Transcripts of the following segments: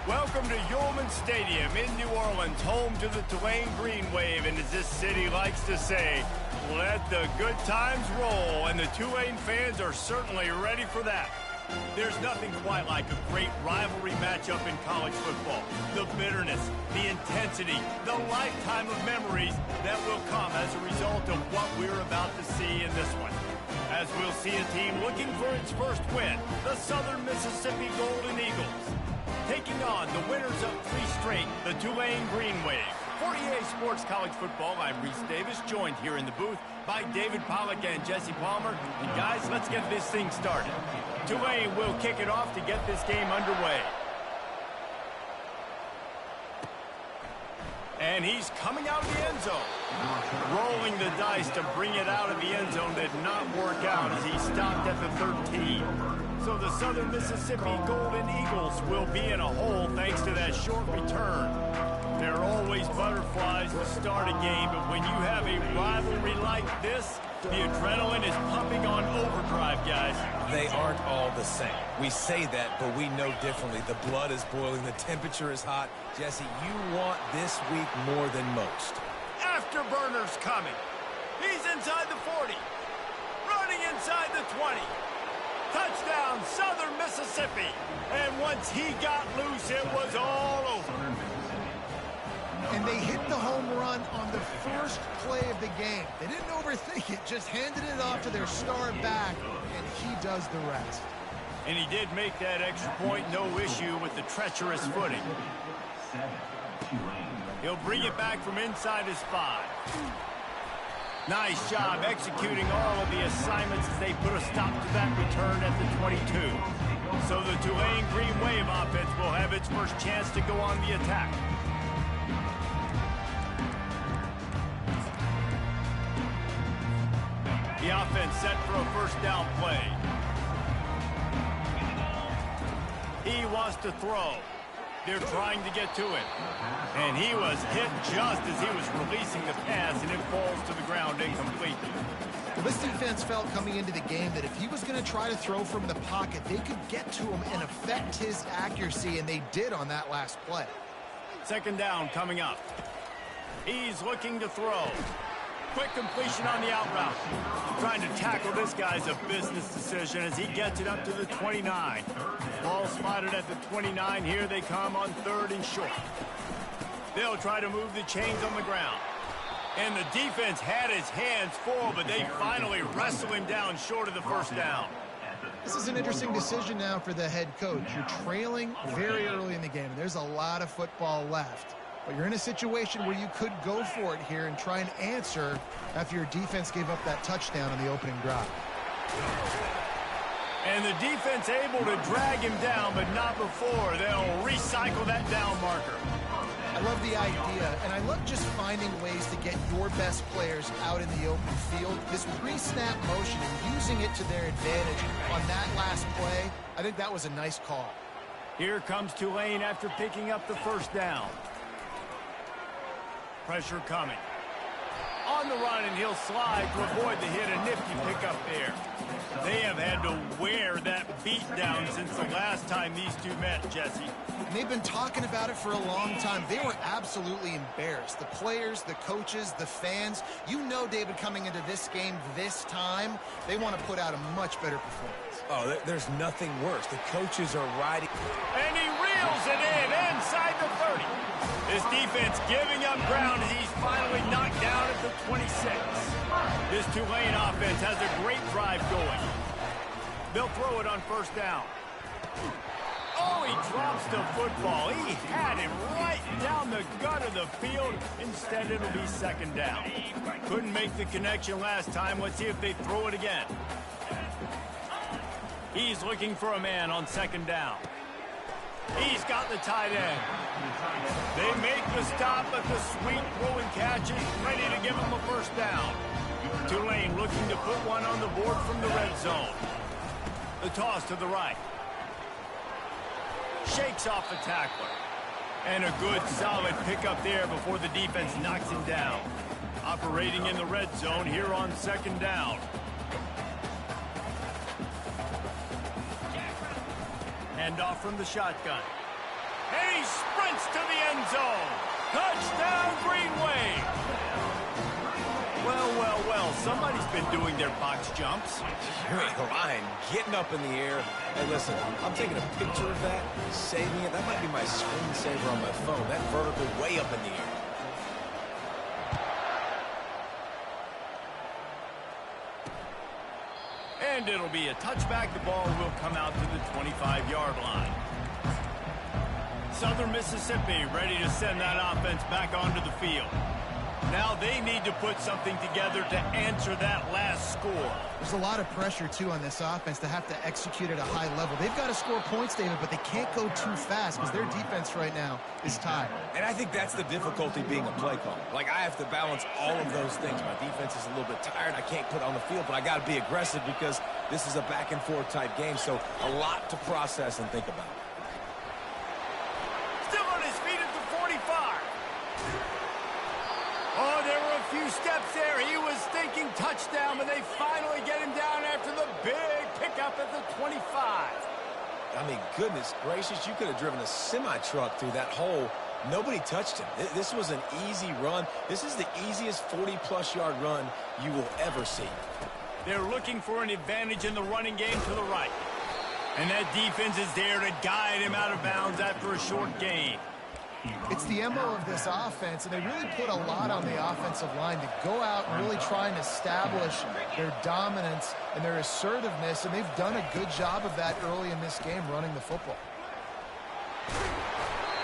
Welcome to Yulman Stadium in New Orleans, home to the Tulane Green Wave, and as this city likes to say, let the good times roll, and the Tulane fans are certainly ready for that. There's nothing quite like a great rivalry matchup in college football. The bitterness, the intensity, the lifetime of memories that will come as a result of what we're about to see in this one. As we'll see a team looking for its first win, the Southern Mississippi Golden Eagles, taking on the winners of 3 straight, the Tulane Green Wave. For EA Sports College Football, I'm Reese Davis, joined here in the booth by David Pollack and Jesse Palmer. And guys, let's get this thing started. Tulane will kick it off to get this game underway. And he's coming out of the end zone. Rolling the dice to bring it out of the end zone did not work out as he stopped at the 13. So the Southern Mississippi Golden Eagles will be in a hole thanks to that short return. There are always butterflies to start a game, but when you have a rivalry like this, the adrenaline is pumping on overdrive, guys. They aren't all the same. We say that, but we know differently. The blood is boiling, the temperature is hot. Jesse, you want this week more than most. Afterburner's coming. He's inside the 40. Running inside the 20. Touchdown, Southern Mississippi. And once he got loose, it was all over. And they hit the home run on the first play of the game. They didn't overthink it, just handed it off to their star back, and he does the rest. And he did make that extra point, no issue with the treacherous footing. He'll bring it back from inside his 5. Nice job executing all of the assignments as they put a stop to that return at the 22. So the Tulane Green Wave offense will have its first chance to go on the attack. The offense set for a first down play. He wants to throw. They're trying to get to it. And he was hit just as he was releasing the pass, and it falls to the ground incomplete. Well, this defense felt coming into the game that if he was going to try to throw from the pocket, they could get to him and affect his accuracy, and they did on that last play. Second down coming up. He's looking to throw. Quick completion on the out route. Trying to tackle this guy's a business decision as he gets it up to the 29. Ball spotted at the 29. Here they come on 3rd and short. They'll try to move the chains on the ground. And the defense had his hands full, but they finally wrestle him down short of the first down. This is an interesting decision now for the head coach. You're trailing very early in the game, and there's a lot of football left. But you're in a situation where you could go for it here and try and answer after your defense gave up that touchdown on the opening drive. And the defense able to drag him down, but not before. They'll recycle that down marker. I love the idea, and I love just finding ways to get your best players out in the open field. This pre-snap motion and using it to their advantage on that last play, I think that was a nice call. Here comes Tulane after picking up the first down. Pressure coming. On the run, and he'll slide to avoid the hit. A nifty pickup there. They have had to wear that beat down since the last time these two met, Jesse. And they've been talking about it for a long time. They were absolutely embarrassed. The players, the coaches, the fans. You know, David, coming into this game this time, they want to put out a much better performance. Oh, there's nothing worse. The coaches are riding. And he reels it in inside the 30. This defense giving up ground as he's finally knocked down at the 26. This Tulane offense has a great drive going. They'll throw it on first down. Oh, he drops the football. He had him right down the gut of the field. Instead, it'll be second down. Couldn't make the connection last time. Let's see if they throw it again. He's looking for a man on second down. He's got the tight end. They make the stop, but the sweet throw and catch is ready to give him a first down. Tulane looking to put one on the board from the red zone. The toss to the right. Shakes off the tackler. And a good, solid pickup there before the defense knocks him down. Operating in the red zone here on second down. Handoff from the shotgun. And he sprints to the end zone. Touchdown, Green Wave. Well, well, well, somebody's been doing their box jumps. Ryan getting up in the air. Hey, listen, I'm taking a picture of that, saving it. That might be my screensaver on my phone. That vertical way up in the air. And it'll be a touchback. The ball will come out to the 25-yard line. Southern Mississippi ready to send that offense back onto the field. Now they need to put something together to answer that last score. There's a lot of pressure, too, on this offense to have to execute at a high level. They've got to score points, David, but they can't go too fast because their defense right now is tired. And I think that's the difficulty being a play caller. Like, I have to balance all of those things. My defense is a little bit tired. I can't put it on the field, but I got to be aggressive because this is a back-and-forth type game, so a lot to process and think about. Still on his feet at the 45. Oh, there were a few steps there. He was thinking touchdown, but they finally get him down after the big pickup at the 25. I mean, goodness gracious, you could have driven a semi-truck through that hole. Nobody touched him. This was an easy run. This is the easiest 40-plus yard run you will ever see. They're looking for an advantage in the running game to the right. And that defense is there to guide him out of bounds after a short gain. It's the MO of this offense, and they really put a lot on the offensive line to go out and really try and establish their dominance and their assertiveness, and they've done a good job of that early in this game running the football.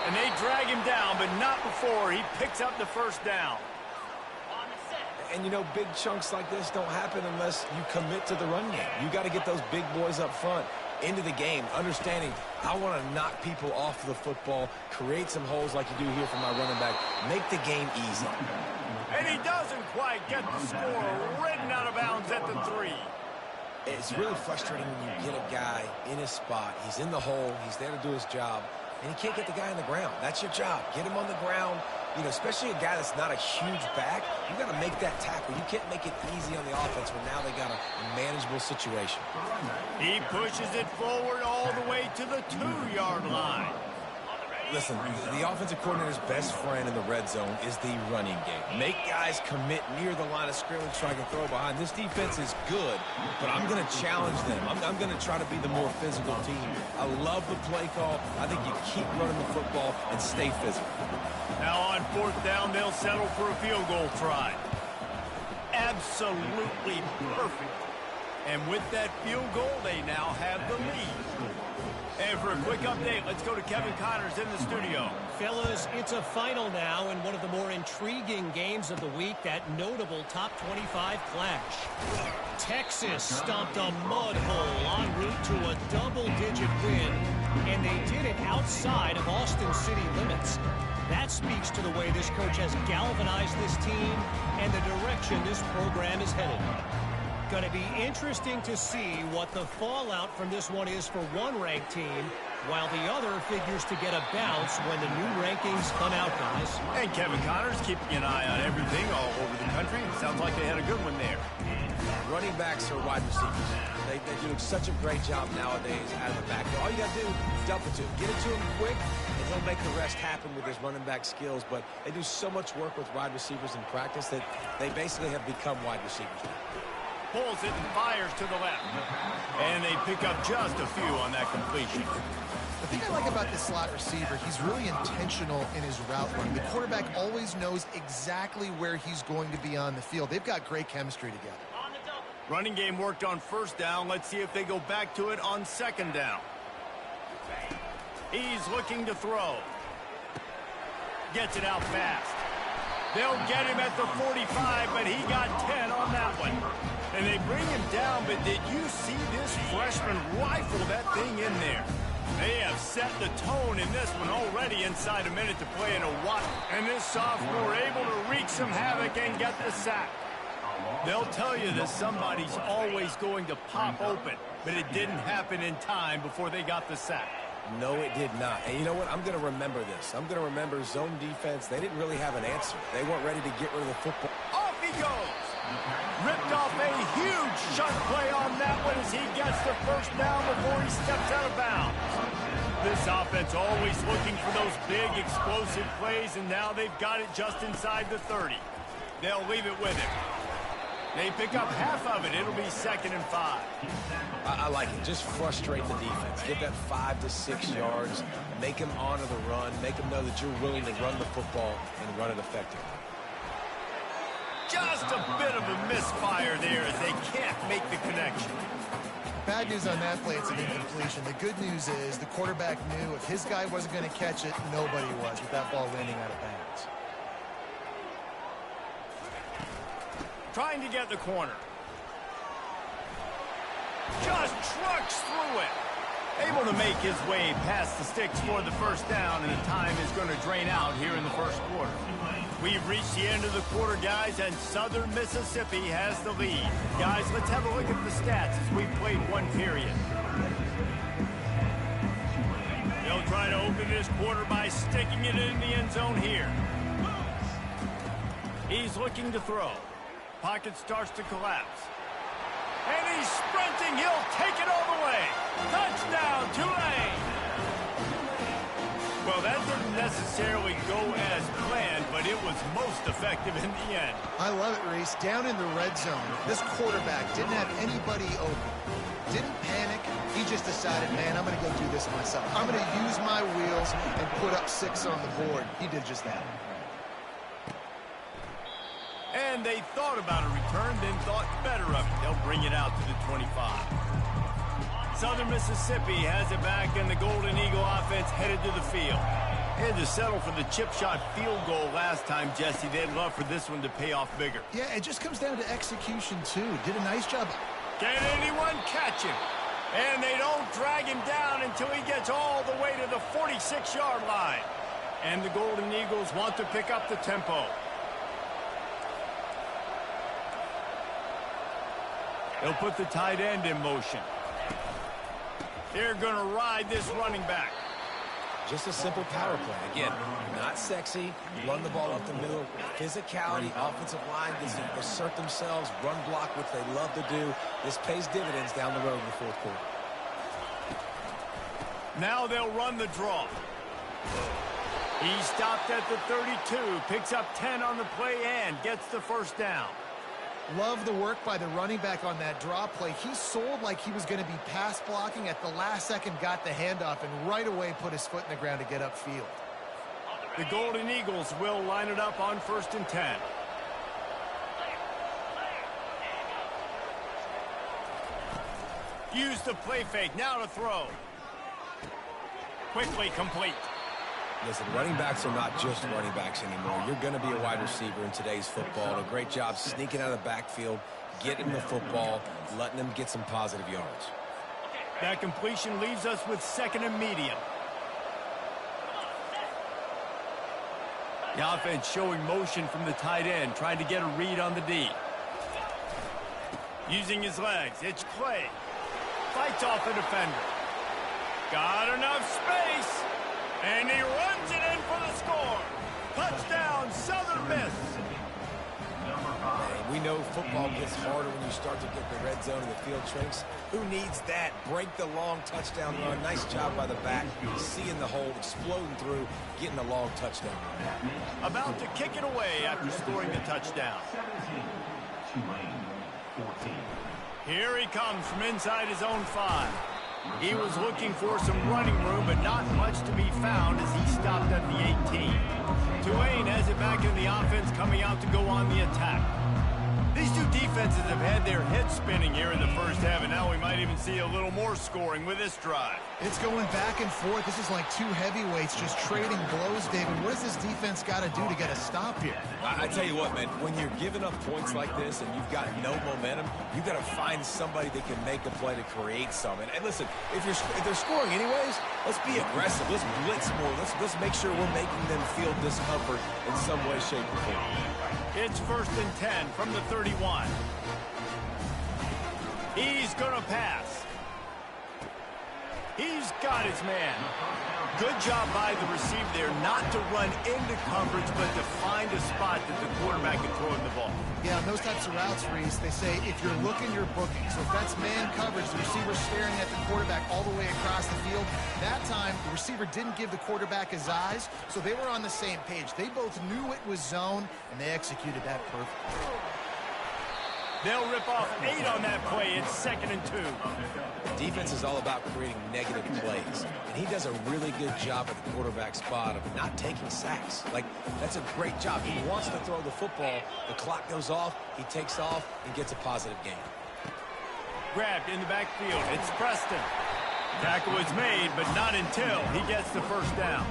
And they drag him down, but not before he picks up the first down. And, you know, big chunks like this don't happen unless you commit to the run game. You got to get those big boys up front into the game, understanding I want to knock people off the football, create some holes like you do here for my running back, make the game easy. And he doesn't quite get the score, ridden out of bounds at the 3. It's really frustrating when you get a guy in his spot. He's in the hole. He's there to do his job. And he can't get the guy on the ground. That's your job. Get him on the ground. You know, especially a guy that's not a huge back. You got to make that tackle. You can't make it easy on the offense when now they got a manageable situation. He pushes it forward all the way to the 2-yard line. Listen, the offensive coordinator's best friend in the red zone is the running game. Make guys commit near the line of scrimmage so I can throw behind. This defense is good, but I'm going to challenge them. I'm going to try to be the more physical team. I love the play call. I think you keep running the football and stay physical. Now on 4th down, they'll settle for a field goal try. Absolutely perfect. And with that field goal, they now have the lead. And for a quick update, let's go to Kevin Connors in the studio. Fellas, it's a final now in one of the more intriguing games of the week, that notable top 25 clash. Texas stomped a mud hole en route to a double-digit win, and they did it outside of Austin city limits. That speaks to the way this coach has galvanized this team and the direction this program is headed. Going to be interesting to see what the fallout from this one is for one ranked team, while the other figures to get a bounce when the new rankings come out, guys. And Kevin Connors keeping an eye on everything all over the country. Sounds like they had a good one there. Running backs are wide receivers. They do such a great job nowadays out of the backfield. All you got to do is dump it to him. Get it to him quick, and he'll make the rest happen with his running back skills. But they do so much work with wide receivers in practice that they basically have become wide receivers. Pulls it and fires to the left. And they pick up just a few on that completion. The thing I like about this slot receiver, he's really intentional in his route running. The quarterback always knows exactly where he's going to be on the field. They've got great chemistry together. Running game worked on 1st down. Let's see if they go back to it on 2nd down. He's looking to throw. Gets it out fast. They'll get him at the 45, but he got 10 on that one. And they bring him down, but did you see this freshman rifle that thing in there? They have set the tone in this one already inside a minute to play in a while. And this sophomore able to wreak some havoc and get the sack. They'll tell you that somebody's always going to pop open, but it didn't happen in time before they got the sack. No, it did not. And you know what? I'm going to remember this. I'm going to remember zone defense. They didn't really have an answer. They weren't ready to get rid of the football. Off he goes. Ripped off a huge shunt play on that one as he gets the 1st down before he steps out of bounds. This offense always looking for those big, explosive plays, and now they've got it just inside the 30. They'll leave it with him. They pick up half of it. It'll be 2nd and 5. I like it. Just frustrate the defense. Give that 5 to 6 yards. Make them honor the run. Make them know that you're willing to run the football and run it effectively. Just a bit of a misfire there as they can't make the connection. Bad news on that play, it's an incompletion. The good news is the quarterback knew if his guy wasn't going to catch it, nobody was with that ball landing out of bounds. Trying to get the corner. Just trucks through it. Able to make his way past the sticks for the first down, and the time is going to drain out here in the first quarter. We've reached the end of the quarter, guys, and Southern Mississippi has the lead. Guys, let's have a look at the stats as we've played one period. They'll try to open this quarter by sticking it in the end zone here. He's looking to throw. Pocket starts to collapse. And he's sprinting. He'll take it all the way. Touchdown, Tulane. Well, that didn't necessarily go as planned, but it was most effective in the end. I love it, Reese. Down in the red zone, this quarterback didn't have anybody open. Didn't panic. He just decided, man, I'm going to go do this myself. I'm going to use my wheels and put up 6 on the board. He did just that. And they thought about a return, then thought better of it. They'll bring it out to the 25. Southern Mississippi has it back, and the Golden Eagle offense headed to the field. They had to settle for the chip shot field goal last time, Jesse. They'd love for this one to pay off bigger. Yeah, it just comes down to execution, too. Did a nice job. Can anyone catch him? And they don't drag him down until he gets all the way to the 46-yard line. And the Golden Eagles want to pick up the tempo. They'll put the tight end in motion. They're going to ride this running back. Just a simple power play. Again, not sexy. Run the ball up the middle. Physicality, offensive line gets to assert themselves, run block, which they love to do. This pays dividends down the road in the fourth quarter. Now they'll run the draw. He stopped at the 32, picks up 10 on the play and gets the first down. Love the work by the running back on that draw play. He sold like he was going to be pass blocking. At the last second, got the handoff, and right away put his foot in the ground to get upfield. The Golden Eagles will line it up on 1st and 10. Use the play fake. Now to throw. Quickly complete. Listen, running backs are not just running backs anymore. You're going to be a wide receiver in today's football. A great job sneaking out of the backfield, getting the football, letting them get some positive yards. That completion leaves us with 2nd and medium. The offense showing motion from the tight end, trying to get a read on the D. Using his legs, it's Clay. Fights off a defender. Got enough space. And he runs it in for the score. Touchdown, Southern Miss. We know football gets harder when you start to get the red zone and the field shrinks. Who needs that? Break the long touchdown run. Nice job by the back. Seeing the hole, exploding through, getting a long touchdown run. About to kick it away after scoring the touchdown. Here he comes from inside his own 5. He was looking for some running room, but not much to be found as he stopped at the 18. Tulane has it back in the offense, coming out to go on the attack. These two defenses have had their heads spinning here in the first half, and now we might even see a little more scoring with this drive. It's going back and forth. This is like two heavyweights just trading blows, David. What does this defense got to do to get a stop here? I tell you what, man, when you're giving up points like this and you've got no momentum, you've got to find somebody that can make a play to create some. And listen, if they're scoring anyways, let's be aggressive. Let's blitz more. Let's make sure we're making them feel discomfort in some way, shape, or form. It's 1st and 10 from the 31. He's going to pass. He's got his man. Good job by the receiver there not to run into coverage, but to find a spot that the quarterback can throw him the ball. Yeah, on those types of routes, Reese, they say if you're looking, you're booking. So if that's man coverage, the receiver's staring at the quarterback all the way across the field. That time, the receiver didn't give the quarterback his eyes, so they were on the same page. They both knew it was zone, and they executed that perfectly. They'll rip off 8 on that play. It's 2nd and 2. Defense is all about creating negative plays, and he does a really good job at the quarterback spot of not taking sacks. Like, that's a great job. He wants to throw the football. The clock goes off, he takes off, and gets a positive gain. Grabbed in the backfield. It's Preston. Tackle is made, but not until he gets the first down.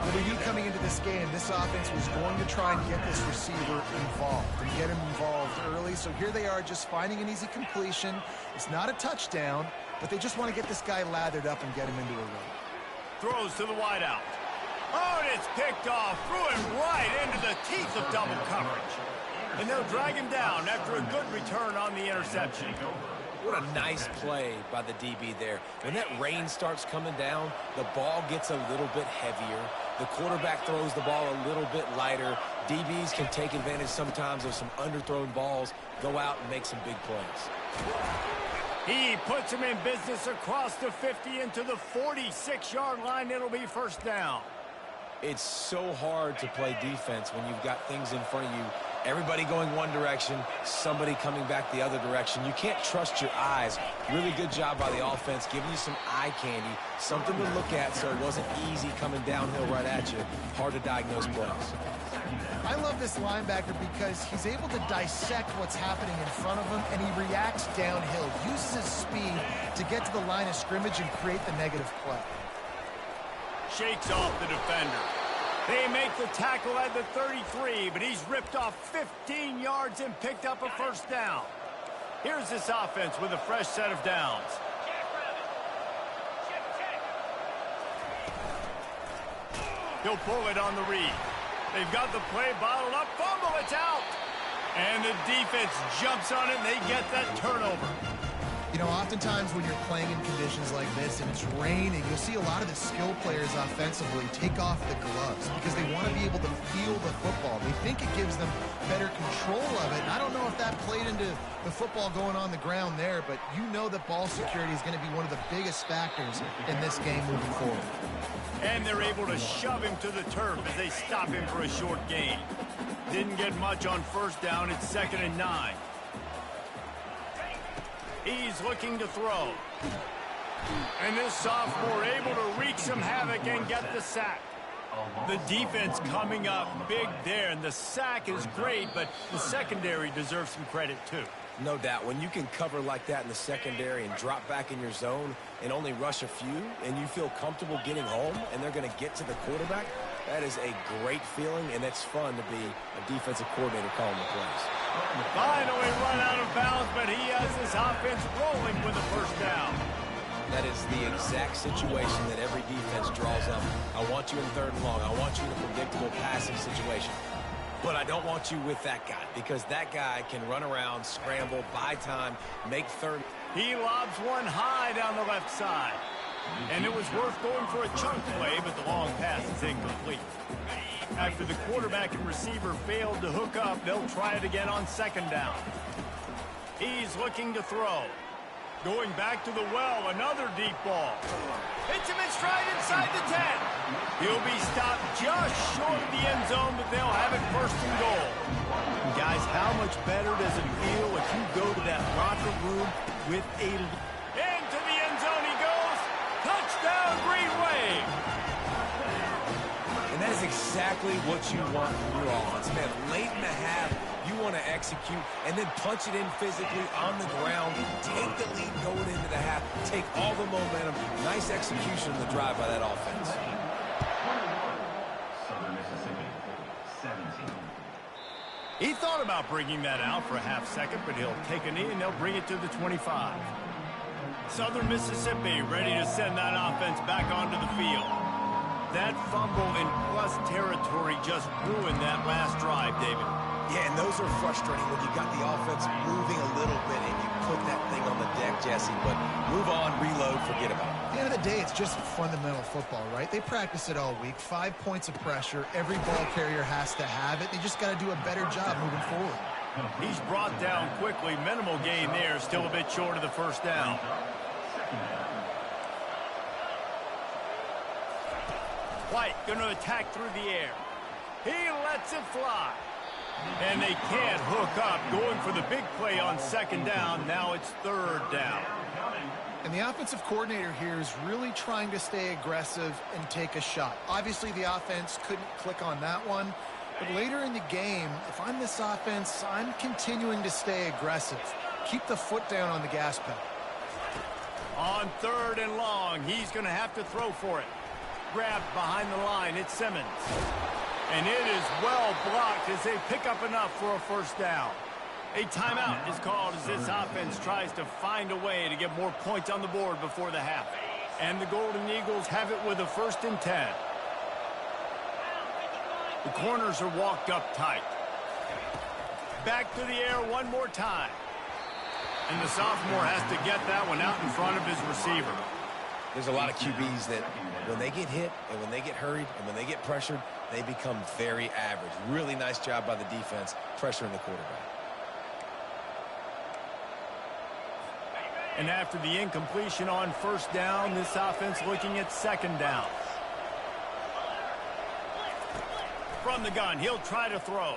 What we knew coming into this game, this offense was going to try and get this receiver involved and get him involved early. So here they are just finding an easy completion. It's not a touchdown, but they just want to get this guy lathered up and get him into a run. Throws to the wideout. Oh, and it's picked off. Threw it right into the teeth of double coverage. And they'll drag him down after a good return on the interception. What a nice play by the DB there. When that rain starts coming down, the ball gets a little bit heavier. The quarterback throws the ball a little bit lighter. DBs can take advantage sometimes of some underthrown balls, go out and make some big plays. He puts him in business across the 50 into the 46-yard line. It'll be first down. It's so hard to play defense when you've got things in front of you. Everybody going one direction, somebody coming back the other direction. You can't trust your eyes. Really good job by the offense, giving you some eye candy, something to look at so it wasn't easy coming downhill right at you. Hard to diagnose plays. I love this linebacker because he's able to dissect what's happening in front of him, and he reacts downhill, uses his speed to get to the line of scrimmage and create the negative play. Shakes off the defender. They make the tackle at the 33, but he's ripped off 15 yards and picked up a first down. Here's this offense with a fresh set of downs. He'll pull it on the read. They've got the play bottled up. Fumble, it's out. And the defense jumps on it, and they get that turnover. You know, oftentimes when you're playing in conditions like this and it's raining, you'll see a lot of the skill players offensively take off the gloves because they want to be able to feel the football. They think it gives them better control of it. And I don't know if that played into the football going on the ground there, but you know that ball security is going to be one of the biggest factors in this game moving forward. And they're able to shove him to the turf as they stop him for a short gain. Didn't get much on first down. It's 2nd and 9. He's looking to throw. And this sophomore able to wreak some havoc and get the sack. The defense coming up big there, and the sack is great, but the secondary deserves some credit too. No doubt. When you can cover like that in the secondary and drop back in your zone and only rush a few, and you feel comfortable getting home, and they're going to get to the quarterback, that is a great feeling, and it's fun to be a defensive coordinator calling the plays. Finally run out of bounds, but he has this offense rolling with a first down. That is the exact situation that every defense draws up. I want you in 3rd and long. I want you in a predictable passing situation. But I don't want you with that guy, because that guy can run around, scramble, buy time, make 3rd. He lobs one high down the left side. And it was worth going for a chunk play, but the long pass is incomplete. After the quarterback and receiver failed to hook up, they'll try it again on 2nd down. He's looking to throw. Going back to the well, another deep ball. Hits him in stride inside the 10. He'll be stopped just short of the end zone, but they'll have it 1st and goal. And guys, how much better does it feel if you go to that locker room with a... Into the end zone he goes. Touchdown, Green Wave. And that is exactly what you want from your offense. Man, late in the half, you want to execute and then punch it in physically on the ground. Take the lead going into the half. Take all the momentum. Nice execution of the drive by that offense. He thought about bringing that out for a half second, but he'll take a knee and they'll bring it to the 25. Southern Mississippi ready to send that offense back onto the field. That fumble in plus territory just ruined that last drive, David. Yeah, and those are frustrating when you got the offense moving a little bit and you put that thing on the deck, Jesse. But move on, reload, forget about it. At the end of the day, it's just fundamental football, right? They practice it all week. 5 points of pressure. Every ball carrier has to have it. They just got to do a better job moving forward. He's brought down quickly. Minimal gain there. Still a bit short of the first down. White going to attack through the air. He lets it fly. And they can't hook up. Going for the big play on second down. Now it's third down. And the offensive coordinator here is really trying to stay aggressive and take a shot. Obviously, the offense couldn't click on that one. But later in the game, if I'm this offense, I'm continuing to stay aggressive. Keep the foot down on the gas pedal. On third and long, he's going to have to throw for it. Grabbed behind the line, it's Simmons. And it is well blocked as they pick up enough for a first down. A timeout is called as this offense tries to find a way to get more points on the board before the half. And the Golden Eagles have it with a 1st and 10. The corners are walked up tight. Back to the air one more time. And the sophomore has to get that one out in front of his receiver. There's a lot of QBs that when they get hit and when they get hurried and when they get pressured, they become very average. Really nice job by the defense pressuring the quarterback. And after the incompletion on first down, this offense looking at second down. From the gun, he'll try to throw.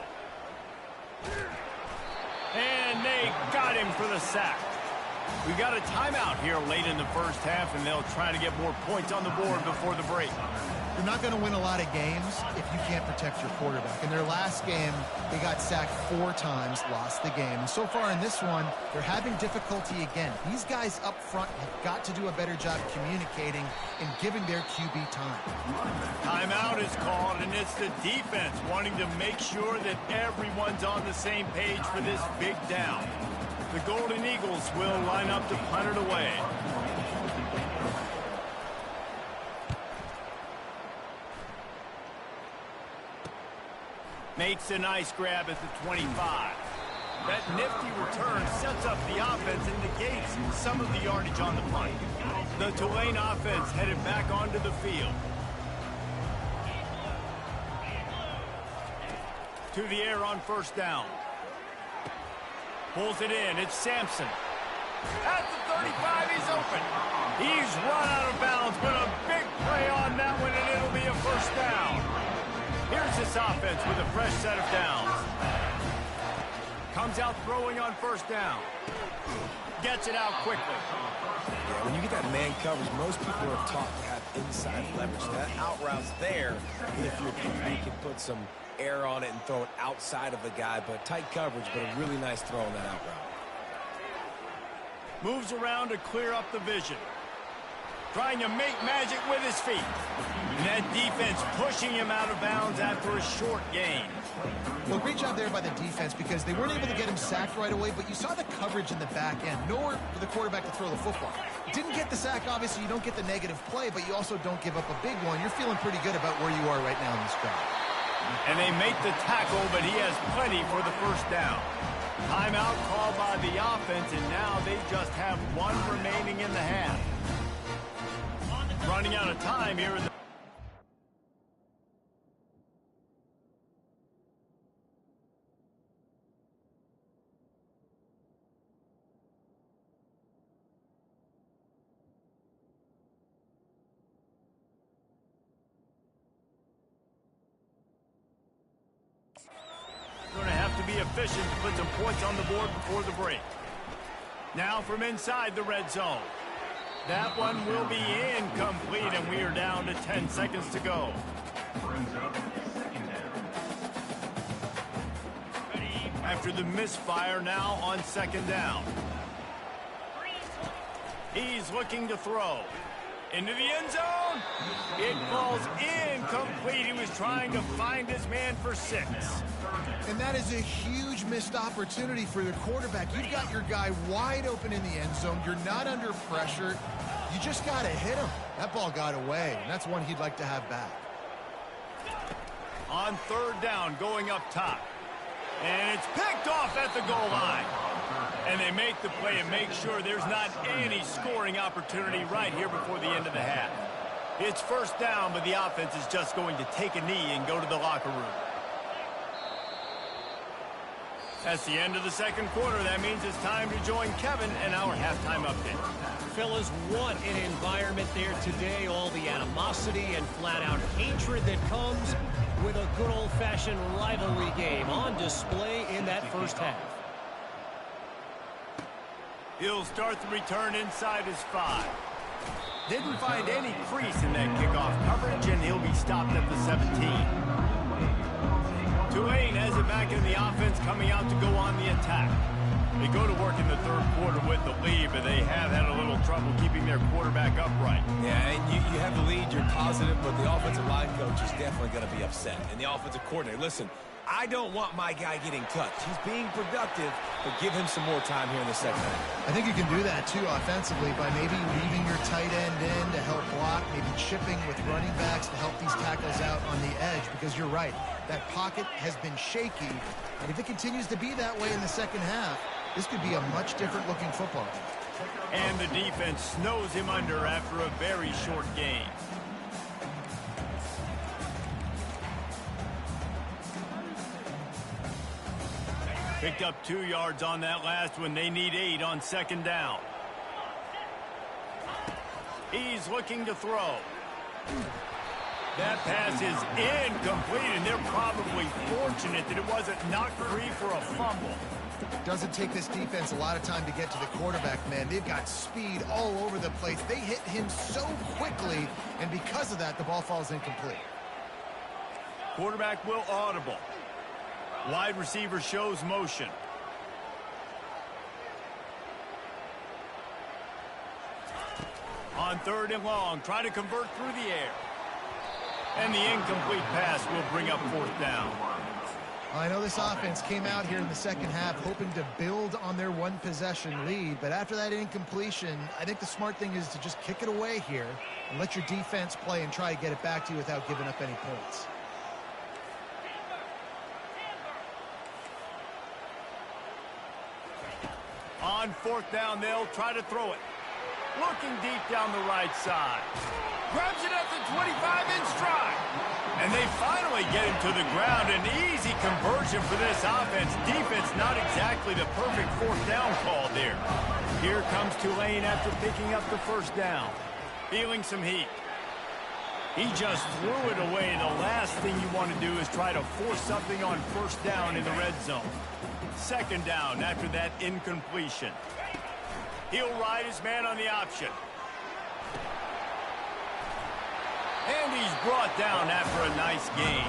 And they got him for the sack. We got a timeout here late in the first half, and they'll try to get more points on the board before the break. You're not going to win a lot of games if you can't protect your quarterback. In their last game, they got sacked 4 times, lost the game. And so far in this one, they're having difficulty again. These guys up front have got to do a better job communicating and giving their QB time. Timeout is called, and it's the defense wanting to make sure that everyone's on the same page for this big down. The Golden Eagles will line up to punt it away. Makes a nice grab at the 25. That nifty return sets up the offense and negates some of the yardage on the punt. The Tulane offense headed back onto the field. To the air on first down. Pulls it in. It's Sampson. At the 35, he's open. He's run out of bounds, but a big play on that one, and it'll be a first down. Here's this offense with a fresh set of downs. Comes out throwing on first down. Gets it out quickly. Yeah, when you get that man coverage, most people are taught to have inside leverage. That out route's there if your QB can put some air on it and throw it outside of the guy, but tight coverage, but a really nice throw on that out route. Moves around to clear up the vision. Trying to make magic with his feet. And that defense pushing him out of bounds after a short gain. Well, great job there by the defense because they weren't able to get him sacked right away, but you saw the coverage in the back end. Nowhere for the quarterback to throw the football. Didn't get the sack, obviously you don't get the negative play, but you also don't give up a big one. You're feeling pretty good about where you are right now in this drive. And they make the tackle, but he has plenty for the first down. Timeout called by the offense, and now they just have one remaining in the half. Running out of time here in the... Going to have to be efficient to put some points on the board before the break. Now from inside the red zone. That one will be incomplete, and we are down to 10 seconds to go. After the misfire, now on second down. He's looking to throw. Into the end zone. It falls incomplete. He was trying to find his man for 6. And that is a huge missed opportunity for the quarterback. You've got your guy wide open in the end zone. You're not under pressure. You just got to hit him. That ball got away, and that's one he'd like to have back. On third down, going up top. And it's picked off at the goal line. And they make the play and make sure there's not any scoring opportunity right here before the end of the half. It's first down, but the offense is just going to take a knee and go to the locker room. That's the end of the second quarter. That means it's time to join Kevin and our halftime update. Fellas, what an environment there today. All the animosity and flat-out hatred that comes with a good old-fashioned rivalry game on display in that first half. He'll start the return inside his 5. Didn't find any crease in that kickoff coverage, and he'll be stopped at the 17. Tulane has it back in the offense, coming out to go on the attack. They go to work in the third quarter with the lead, but they have had a little trouble keeping their quarterback upright. Yeah, and you have the lead, you're positive, but the offensive line coach is definitely going to be upset. And the offensive coordinator, listen, I don't want my guy getting touched. He's being productive, but give him some more time here in the second half. I think you can do that, too, offensively, by maybe leaving your tight end in to help block, maybe chipping with running backs to help these tackles out on the edge, because you're right. That pocket has been shaky, and if it continues to be that way in the second half, this could be a much different looking football. And the defense snows him under after a very short gain. Picked up 2 yards on that last one. They need 8 on second down. He's looking to throw. That pass is incomplete, and they're probably fortunate that it wasn't knocked free for a fumble. Doesn't take this defense a lot of time to get to the quarterback, man. They've got speed all over the place. They hit him so quickly, and because of that, the ball falls incomplete. Quarterback will audible. Wide receiver shows motion. On third and long, try to convert through the air. And the incomplete pass will bring up fourth down. I know this offense came out here in the second half hoping to build on their one-possession lead, but after that incompletion, I think the smart thing is to just kick it away here and let your defense play and try to get it back to you without giving up any points. On fourth down, they'll try to throw it. Looking deep down the right side. Grabs it at the 25 in stride. And they finally get him to the ground. An easy conversion for this offense. Defense not exactly the perfect fourth down call there. Here comes Tulane after picking up the first down. Feeling some heat. He just threw it away. The last thing you want to do is try to force something on first down in the red zone. Second down after that incompletion. He'll ride his man on the option. And he's brought down after a nice gain.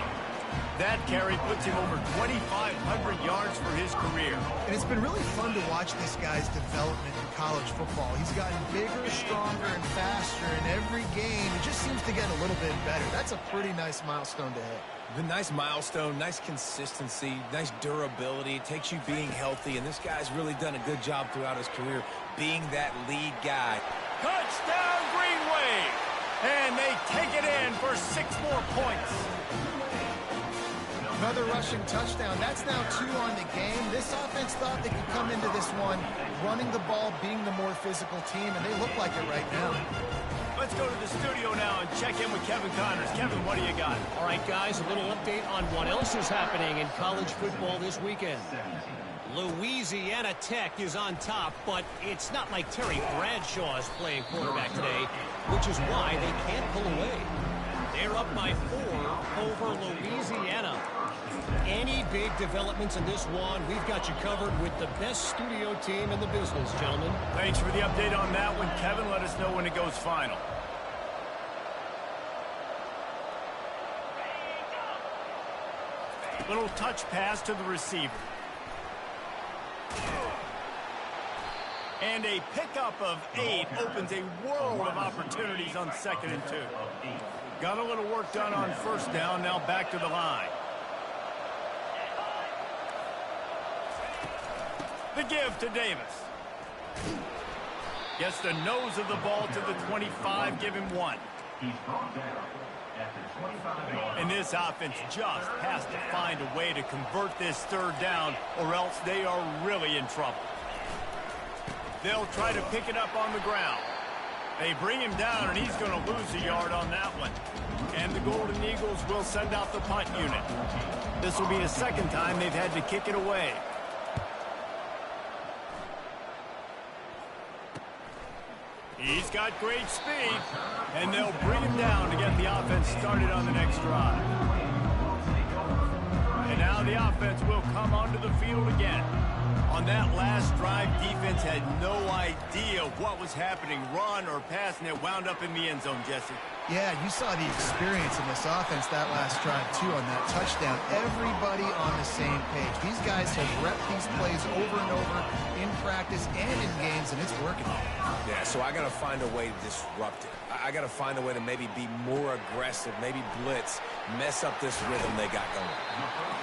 That carry puts him over 2,500 yards for his career. And it's been really fun to watch this guy's development in college football. He's gotten bigger, stronger, and faster in every game. He just seems to get a little bit better. That's a pretty nice milestone to hit. The nice milestone, nice consistency, nice durability. It takes you being healthy, and this guy's really done a good job throughout his career being that lead guy. Touchdown, Green Wave! And they take it in for 6 more points. Another rushing touchdown. That's now 2 on the game. This offense thought they could come into this one running the ball, being the more physical team, and they look like it right now. Let's go to the studio now and check in with Kevin Connors. Kevin, what do you got? All right, guys, a little update on what else is happening in college football this weekend. Louisiana Tech is on top, but it's not like Terry Bradshaw is playing quarterback today, which is why they can't pull away. They're up by 4 over Louisiana. Any big developments in this one, we've got you covered with the best studio team in the business, gentlemen. Thanks for the update on that one, Kevin. Let us know when it goes final. Little touch pass to the receiver. And a pickup of 8 opens a world of opportunities on 2nd and 2. Got a little work done on first down, now back to the line. The give to Davis. Gets the nose of the ball to the 25, give him 1. And this offense just has to find a way to convert this third down, or else they are really in trouble. They'll try to pick it up on the ground. They bring him down, and he's going to lose a yard on that one. And the Golden Eagles will send out the punt unit. This will be the second time they've had to kick it away. He's got great speed, and they'll bring him down to get the offense started on the next drive. And now the offense will come onto the field again. On that last drive, defense had no idea what was happening, run or pass, and it wound up in the end zone, Jesse. Yeah, you saw the experience in this offense that last drive, too, on that touchdown. Everybody on the same page. These guys have repped these plays over and over in practice and in games, and it's working. Yeah, so I got to find a way to disrupt it. I got to find a way to maybe be more aggressive, maybe blitz, mess up this rhythm they got going.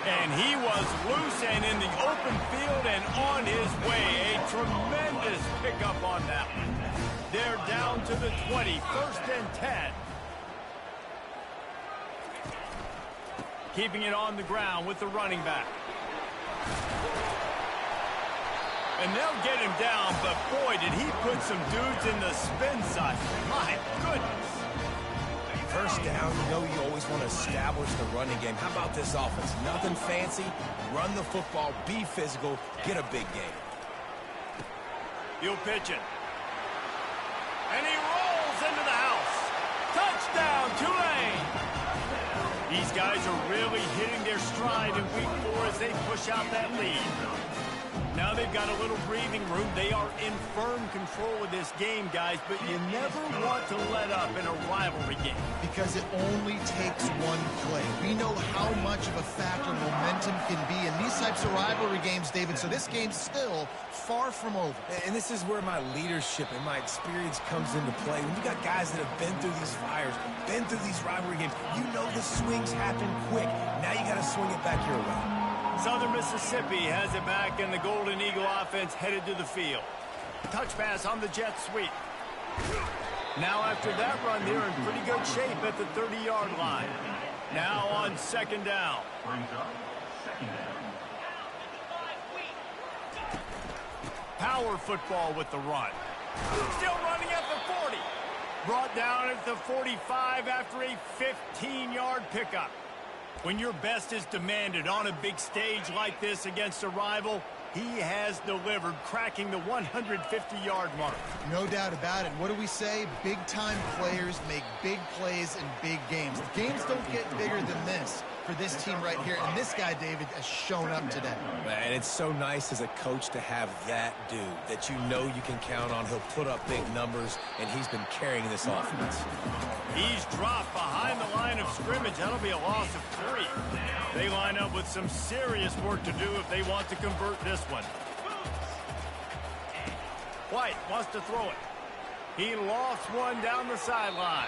And he was loose and in the open field and on his way. A tremendous pickup on that one. They're down to the 20, 1st and 10. Keeping it on the ground with the running back. And they'll get him down, but boy, did he put some dudes in the spin side. My goodness. First down, you know you always want to establish the running game. How about this offense? Nothing fancy. Run the football, be physical, get a big game. He'll pitch it. And he rolls into the house. Touchdown, Tulane. These guys are really hitting their stride in week 4 as they push out that lead. Now they've got a little breathing room. They are in firm control of this game, guys, but you never want to let up in a rivalry game. Because it only takes one play. We know how much of a factor momentum can be in these types of rivalry games, David, so this game's still far from over. And this is where my leadership and my experience comes into play. When you got guys that have been through these fires, been through these rivalry games, you know the swings happen quick. Now you got to swing it back your way. Southern Mississippi has it back, and the Golden Eagle offense headed to the field. Touch pass on the jet sweep. Now after that run, they're in pretty good shape at the 30-yard line. Now on 2nd down. Power football with the run. Still running at the 40. Brought down at the 45 after a 15-yard pickup. When your best is demanded on a big stage like this against a rival, he has delivered, cracking the 150-yard mark. No doubt about it. What do we say? Big-time players make big plays in big games. Games don't get bigger than this for this team right here, and this guy, David, has shown up today. Man, it's so nice as a coach to have that dude that you know you can count on. He'll put up big numbers, and he's been carrying this offense. He's dropped behind the line of scrimmage. That'll be a loss of 3. They line up with some serious work to do if they want to convert this one. White wants to throw it. He lost one down the sideline.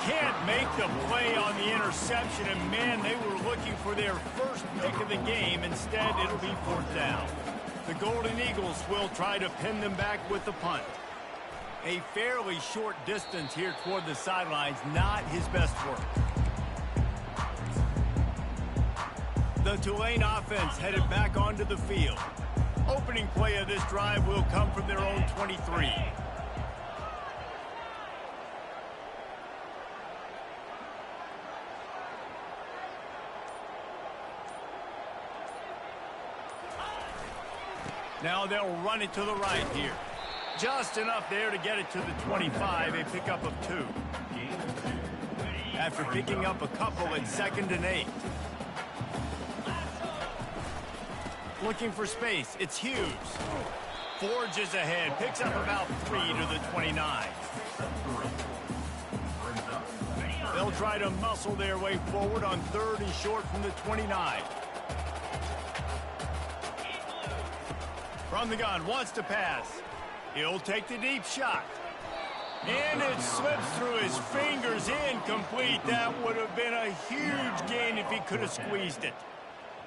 Can't make the play on the interception, and man, they were looking for their first pick of the game. Instead, it'll be 4th down. The Golden Eagles will try to pin them back with the punt. A fairly short distance here toward the sidelines, not his best work. The Tulane offense headed back onto the field. Opening play of this drive will come from their own 23. Now they'll run it to the right here. Just enough there to get it to the 25, a pickup of 2. After picking up a couple at 2nd and 8. Looking for space, it's Hughes. Forges ahead, picks up about 3 to the 29. They'll try to muscle their way forward on 3rd and short from the 29. From the gun, wants to pass. He'll take the deep shot. And it slips through his fingers, incomplete. That would have been a huge gain if he could have squeezed it.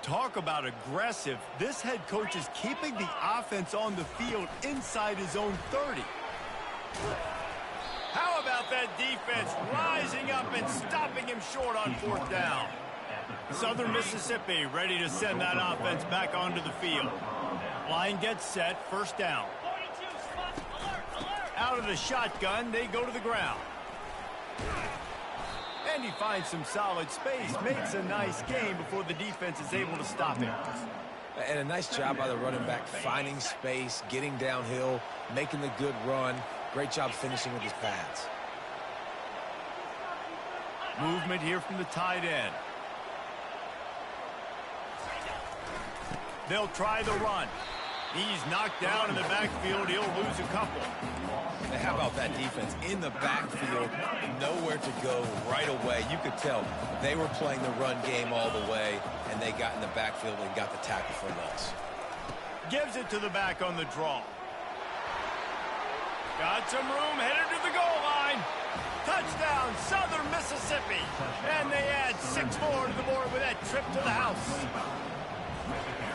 Talk about aggressive. This head coach is keeping the offense on the field inside his own 30. How about that defense rising up and stopping him short on 4th down? Southern Mississippi ready to send that offense back onto the field. Line gets set, 1st down. Out of the shotgun, they go to the ground. And he finds some solid space, makes a nice gain before the defense is able to stop him. And a nice job by the running back, finding space, getting downhill, making the good run. Great job finishing with his pads. Movement here from the tight end. They'll try the run. He's knocked down in the backfield. He'll lose a couple. And how about that defense in the backfield, nowhere to go right away. You could tell they were playing the run game all the way, and they got in the backfield and got the tackle for loss. Gives it to the back on the draw. Got some room, headed to the goal line. Touchdown, Southern Mississippi. And they add 6 more to the board with that trip to the house.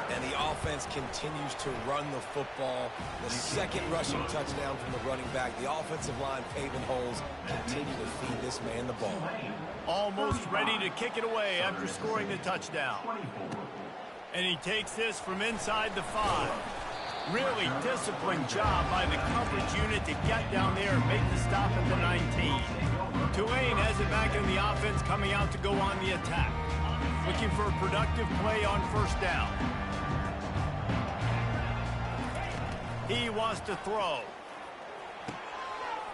And the offense continues to run the football. The second rushing touchdown from the running back. The offensive line paving holes. Continue to feed this man the ball. Almost ready to kick it away after scoring the touchdown. And he takes this from inside the 5. Really disciplined job by the coverage unit to get down there and make the stop at the 19. Tulane has it back in the offense, coming out to go on the attack. Looking for a productive play on first down. He wants to throw.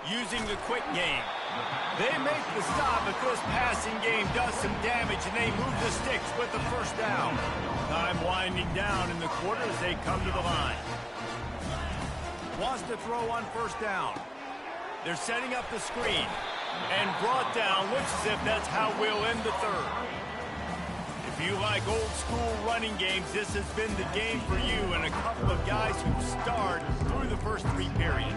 Using the quick game. They make the stop, but this passing game does some damage, and they move the sticks with the first down. Time winding down in the quarter as they come to the line. Wants to throw on first down. They're setting up the screen. And brought down. Looks as if that's how we'll end the third. If you like old school running games, this has been the game for you and a couple of guys who starred through the first 3 periods.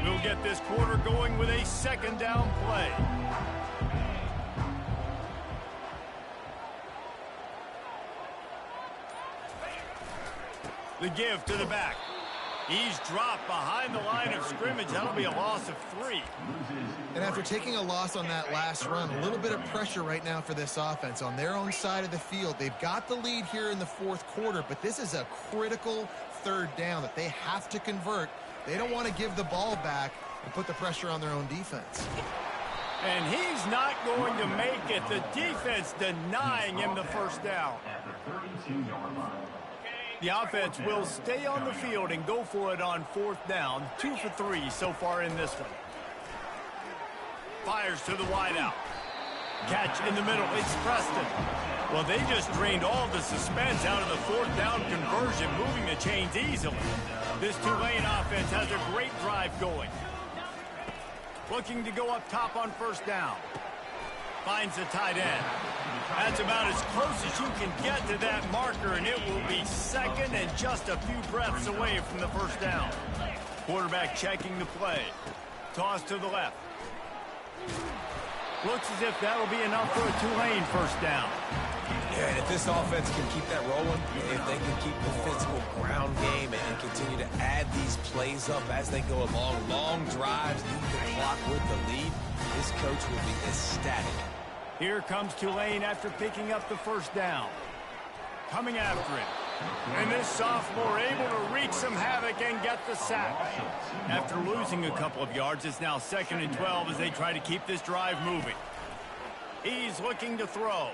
We'll get this quarter going with a second down play. The give to the back. He's dropped behind the line of scrimmage. That'll be a loss of 3. And after taking a loss on that last run, a little bit of pressure right now for this offense on their own side of the field. They've got the lead here in the 4th quarter, but this is a critical third down that they have to convert. They don't want to give the ball back and put the pressure on their own defense. And he's not going to make it. The defense denying him the first down. The offense will stay on the field and go for it on 4th down. 2 for 3 so far in this one. Fires to the wideout. Catch in the middle. It's Preston. Well, they just drained all the suspense out of the 4th down conversion, moving the chains easily. This Tulane offense has a great drive going. Looking to go up top on first down. Finds the tight end. That's about as close as you can get to that marker, and it will be second and just a few breaths away from the first down. Quarterback checking the play. Toss to the left. Looks as if that'll be enough for a Tulane first down. Yeah, and if this offense can keep that rolling, if they can keep the physical ground game and continue to add these plays up as they go along, long drives, eat the clock with the lead, this coach will be ecstatic. Here comes Tulane after picking up the first down. Coming after it. And this sophomore able to wreak some havoc and get the sack. After losing a couple of yards, it's now 2nd and 12 as they try to keep this drive moving. He's looking to throw.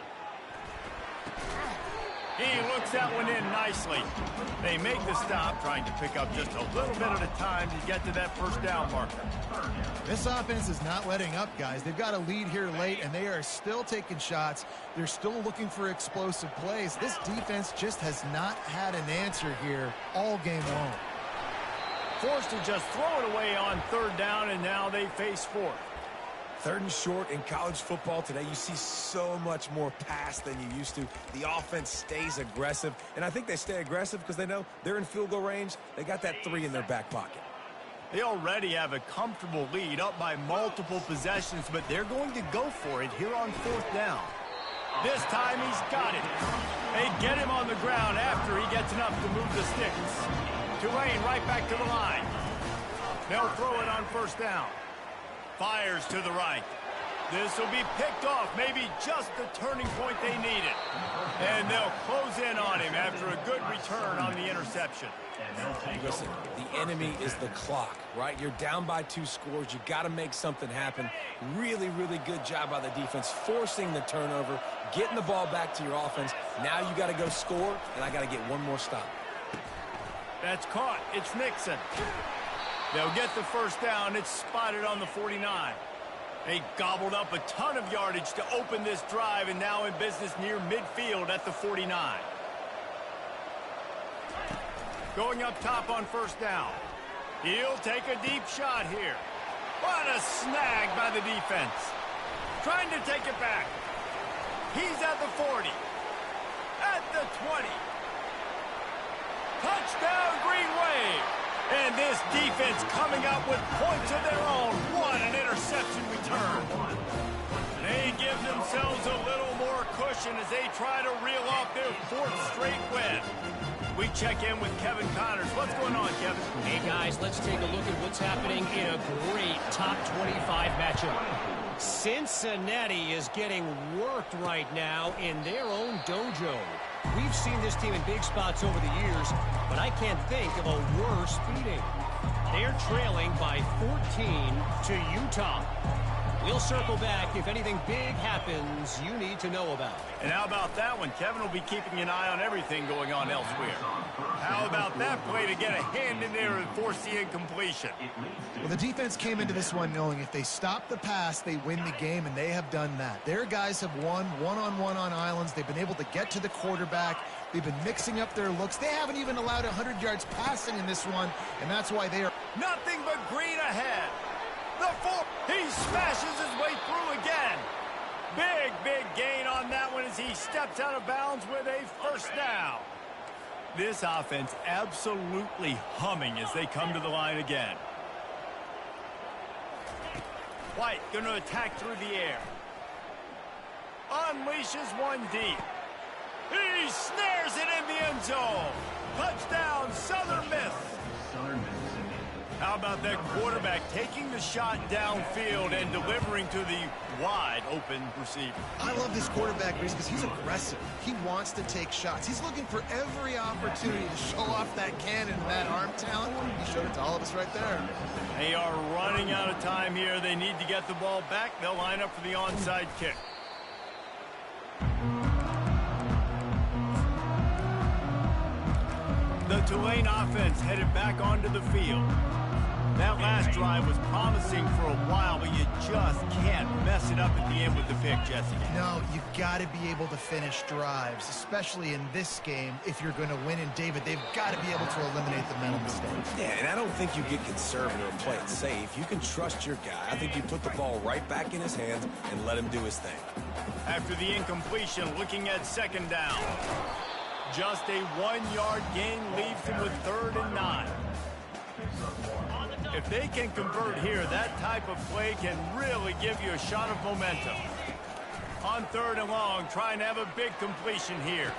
He looks that one in nicely. They make the stop, trying to pick up just a little bit at a time to get to that first down marker. This offense is not letting up, guys. They've got a lead here late, and they are still taking shots. They're still looking for explosive plays. This defense just has not had an answer here all game long. Forced to just throw it away on 3rd down, and now they face 4th. 3rd and short in college football today. You see so much more pass than you used to. The offense stays aggressive, and I think they stay aggressive because they know they're in field goal range. They got that 3 in their back pocket. They already have a comfortable lead up by multiple possessions, but they're going to go for it here on 4th down. This time he's got it. They get him on the ground after he gets enough to move the sticks. Tulane right back to the line. They'll throw it on first down. Fires to the right. This will be picked off, maybe just the turning point they needed. And they'll close in on him after a good return on the interception. Listen, the enemy is the clock, right? You're down by 2 scores. You got to make something happen. Really, really good job by the defense, forcing the turnover, getting the ball back to your offense. Now you got to go score, and I got to get one more stop. That's caught. It's Nixon. They'll get the first down. It's spotted on the 49. They gobbled up a ton of yardage to open this drive, and now in business near midfield at the 49. Going up top on first down. He'll take a deep shot here. What a snag by the defense. Trying to take it back. He's at the 40. At the 20. Touchdown, Green Wave. And this defense coming out with points of their own. What an interception return. They give themselves a little more cushion as they try to reel off their 4th straight win. We check in with Kevin Connors. What's going on, Kevin? Hey, guys, let's take a look at what's happening in a great top 25 matchup. Cincinnati is getting worked right now in their own dojo. We've seen this team in big spots over the years, but I can't think of a worse beating. They're trailing by 14 to Utah. We'll circle back if anything big happens you need to know about. And how about that one? Kevin will be keeping an eye on everything going on elsewhere. How about that play to get a hand in there and force the incompletion? Well, the defense came into this one knowing if they stop the pass, they win the game, and they have done that. Their guys have won one-on-one on islands. They've been able to get to the quarterback. They've been mixing up their looks. They haven't even allowed 100 yards passing in this one, and that's why they are... Nothing but green ahead. The 4, he smashes his way through again. Big gain on that one as he steps out of bounds with a first down. This offense absolutely humming as they come to the line again. White going to attack through the air. Unleashes one deep. He snares it in the end zone. Touchdown, Southern Miss. How about that quarterback taking the shot downfield and delivering to the wide open receiver? I love this quarterback, Reese, because he's aggressive. He wants to take shots. He's looking for every opportunity to show off that cannon and that arm talent. He showed it to all of us right there. They are running out of time here. They need to get the ball back. They'll line up for the onside kick. The Tulane offense headed back onto the field. That last drive was promising for a while, but you just can't mess it up at the end with the pick, Jesse. No, you got to be able to finish drives, especially in this game. If you're going to win, and David, they've got to be able to eliminate the mental mistakes. Yeah, and I don't think you get conservative or play it safe. You can trust your guy. I think you put the ball right back in his hands and let him do his thing. After the incompletion, looking at second down. Just a 1-yard gain leaves him with 3rd and 9. If they can convert here, that type of play can really give you a shot of momentum. On 3rd and long, trying to have a big completion here.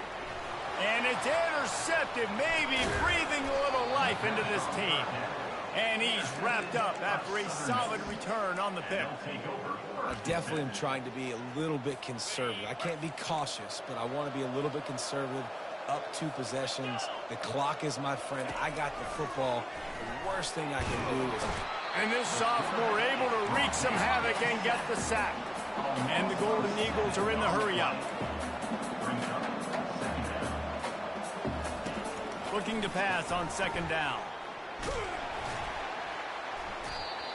And it's intercepted, maybe breathing a little life into this team. And he's wrapped up after a solid return on the pick. I definitely am trying to be a little bit conservative. I can't be cautious, but I want to be a little bit conservative. Up 2 possessions. The clock is my friend. I got the football. The worst thing I can do is... And this sophomore able to wreak some havoc and get the sack. And the Golden Eagles are in the hurry-up. Looking to pass on second down.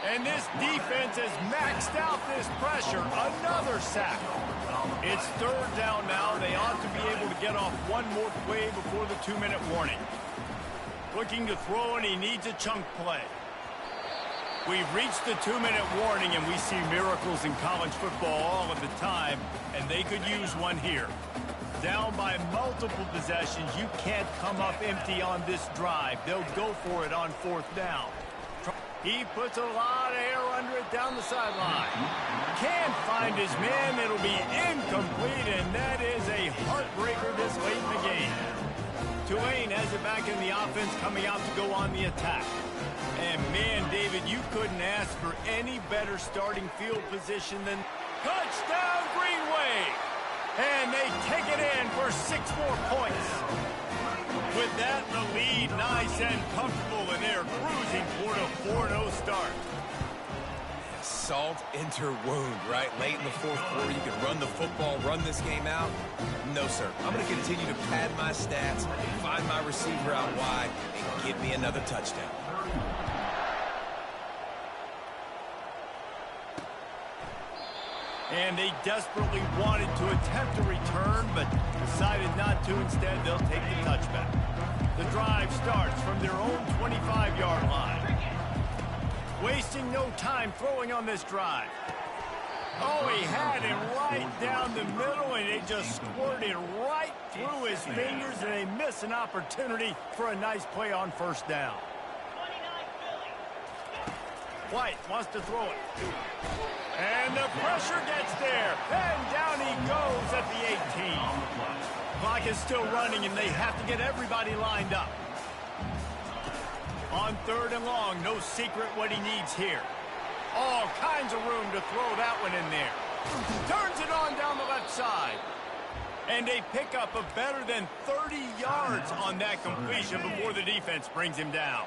And this defense has maxed out this pressure. Another sack. It's 3rd down now. They ought to be able to get off one more play before the 2-minute warning. Looking to throw, and he needs a chunk play. We've reached the 2-minute warning, and we see miracles in college football all of the time, and they could use one here. Down by multiple possessions, you can't come up empty on this drive. They'll go for it on 4th down. He puts a lot of air under it down the sideline. Can't find his man. It'll be incomplete, and that is a heartbreaker this late in the game. Tulane has it back in the offense, coming out to go on the attack. And, man, David, you couldn't ask for any better starting field position than... Touchdown, Green Wave. And they take it in for 6 more points. With that, the lead nice and comfortable, and they're cruising toward a 4-0 start. Salt into wound, right? Late in the fourth quarter, you can run the football, run this game out. No, sir. I'm going to continue to pad my stats, find my receiver out wide, and give me another touchdown. And they desperately wanted to attempt a return, but decided not to. Instead, they'll take the touchback. The drive starts from their own 25-yard line. Wasting no time throwing on this drive. Oh, he had it right down the middle, and it just squirted right through his fingers, and they miss an opportunity for a nice play on first down. White wants to throw it. And the pressure gets there. And down he goes at the 18. Clock is still running, and they have to get everybody lined up. On 3rd and long, no secret what he needs here. All kinds of room to throw that one in there. Turns it on down the left side. And they pick up a better than 30 yards on that completion before the defense brings him down.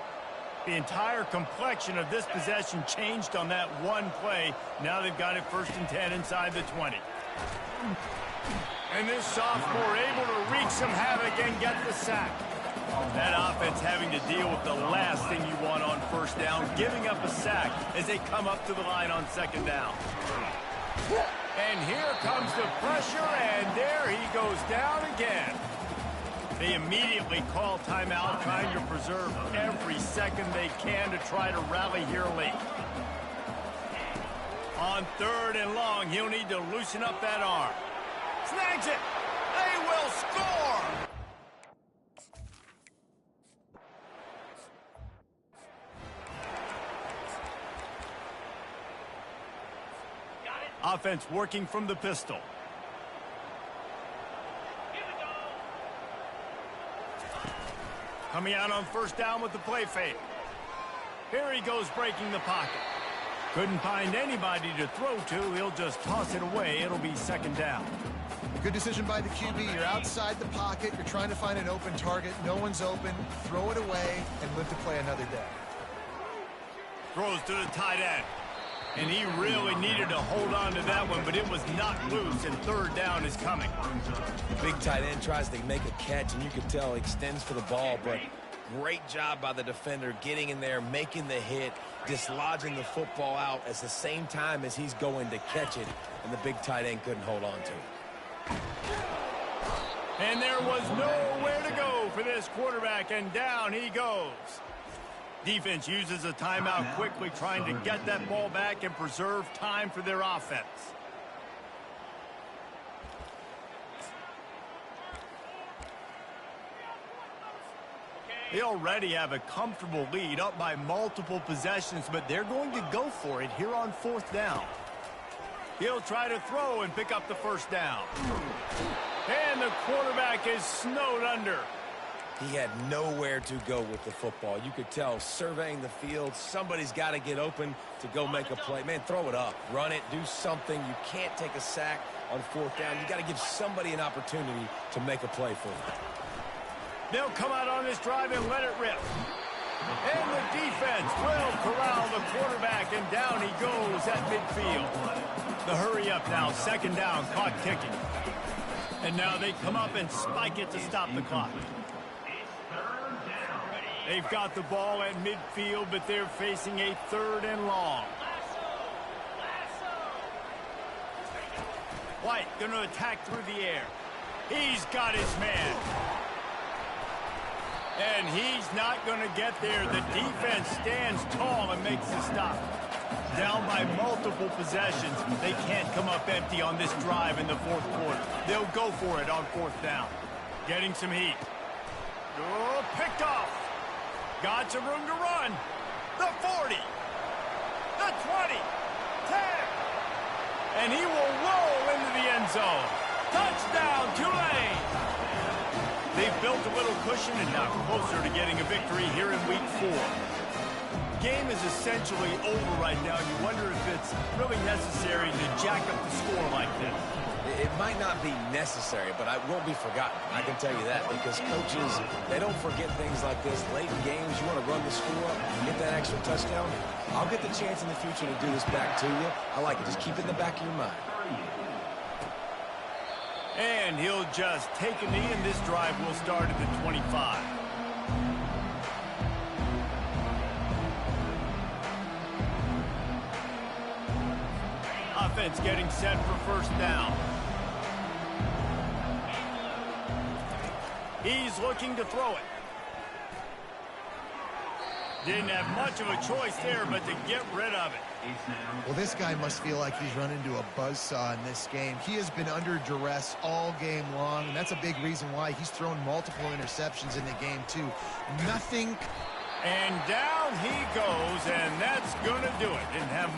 The entire complexion of this possession changed on that one play. Now they've got it 1st and 10 inside the 20. And this sophomore able to wreak some havoc and get the sack. That offense having to deal with the last thing you want on first down, giving up a sack as they come up to the line on 2nd down. And here comes the pressure, and there he goes down again. They immediately call timeout, trying to preserve every second they can to try to rally here late. On 3rd and long, he'll need to loosen up that arm. Snags it. They will score. Offense working from the pistol. Coming out on 1st down with the play fake. Here he goes breaking the pocket. Couldn't find anybody to throw to. He'll just toss it away. It'll be 2nd down. Good decision by the QB. You're outside the pocket. You're trying to find an open target. No one's open. Throw it away and live to play another day. Throws to the tight end. And he really needed to hold on to that one, but it was knocked loose, and 3rd down is coming. Big tight end tries to make a catch, and you can tell he extends for the ball, but great job by the defender getting in there, making the hit, dislodging the football out at the same time as he's going to catch it, and the big tight end couldn't hold on to it. And there was nowhere to go for this quarterback, and down he goes. Defense uses a timeout quickly, trying to get that ball back and preserve time for their offense. They already have a comfortable lead, up by multiple possessions, but they're going to go for it here on 4th down. He'll try to throw and pick up the 1st down. And the quarterback is snowed under. He had nowhere to go with the football. You could tell, surveying the field, somebody's got to get open to go make a play. Man, throw it up, run it, do something. You can't take a sack on 4th down. You got to give somebody an opportunity to make a play for you. They'll come out on this drive and let it rip. And the defense will corral the quarterback, and down he goes at midfield. The hurry up now, 2nd down, caught kicking. And now they come up and spike it to stop the clock. They've got the ball at midfield, but they're facing a 3rd and long. White going to attack through the air. He's got his man. And he's not going to get there. The defense stands tall and makes the stop. Down by multiple possessions. They can't come up empty on this drive in the 4th quarter. They'll go for it on 4th down. Getting some heat. Oh, picked off. Got some room to run. The 40. The 20. 10. And he will roll into the end zone. Touchdown, Tulane. They've built a little cushion and now closer to getting a victory here in week 4. Game is essentially over right now. You wonder if it's really necessary to jack up the score It might not be necessary, but it won't be forgotten. I can tell you that, because coaches, they don't forget things like this. Late in games, you want to run the score up and get that extra touchdown. I'll get the chance in the future to do this back to you. I like it. Just keep it in the back of your mind. And he'll just take a knee, and this drive will start at the 25. Offense getting set for first down. He's looking to throw it. Didn't have much of a choice there, but to get rid of it. Well, this guy must feel like he's run into a buzzsaw in this game. He has been under duress all game long, and that's a big reason why he's thrown multiple interceptions in the game, too. Nothing. And down he goes, and that's going to do it. Didn't have